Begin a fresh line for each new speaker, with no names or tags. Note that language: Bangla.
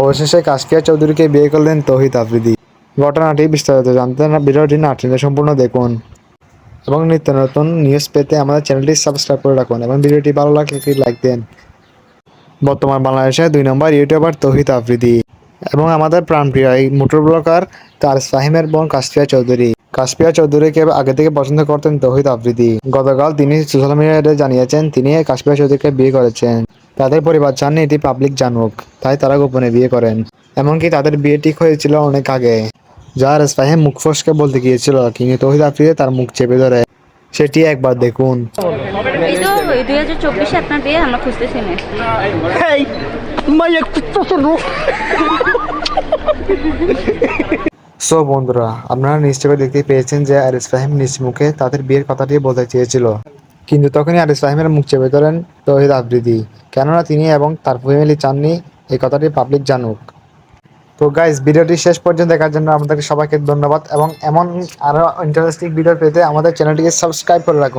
অবশেষে কাশফিয়া চৌধুরীকে বিয়ে করলেন তৌহিদ আফ্রিদি। ঘটনাটি বিস্তারিত জানতে ভিডিওটি না টেনে সম্পূর্ণ দেখুন এবং নিত্য নতুন নিউজ পেতে আমাদের চ্যানেলটি সাবস্ক্রাইব করে রাখুন এবং ভিডিওটি ভালো লাগলে একটি লাইক দেন। বর্তমান বাংলাদেশের 2 নম্বর ইউটিউবার তৌহিদ আফ্রিদি এবং আমাদের প্রাণপ্রিয় এই মোটর ব্লগার তার ফাহিমের বোন কাশফিয়া চৌধুরী। কাশফিয়া চৌধুরীকে আগে থেকে পছন্দ করতেন তৌহিদ আফ্রিদি। গতকাল তিনি সোশ্যাল মিডিয়াতে জানিয়েছেন তিনি কাশফিয়া চৌধুরীকে বিয়ে করেছেন। তাদের পরিবার চাননি এটি পাবলিক জানুক, তাই তারা গোপনে বিয়ে করেন। এমনকি তাদের বিয়ে ঠিক হয়েছিল অনেক আগে, যা ফাহিম মুখ ফসকে বলতে গিয়েছিল, কিন্তু তৌহিদ আফ্রিদি তার মুখ চেপে ধরে। সেটি একবার দেখুন।
এই তো 2024 আপনার বিয়ে আমরা খুঁজতেছি না।
সো বন্ধুরা, আপনারা নিশ্চয়ই দেখতে পেয়েছেন যে আরিস ফাহিম নিজ মুখে তাদের বিয়ের কথাটি বলতে চেয়েছিল, কিন্তু তখনই আরিস ফাহিমের মুখ চেপে ধরেন তৌহিদ আফ্রিদি, কেননা তিনি এবং তার ফ্যামিলি চাননি এই কথাটি পাবলিক জানুক। তো গাইস, ভিডিওটি শেষ পর্যন্ত দেখার জন্য আপনাদের সবাইকে ধন্যবাদ এবং এমন আরও ইন্টারেস্টিং ভিডিও পেতে আমাদের চ্যানেলটিকে সাবস্ক্রাইব করে রাখুন।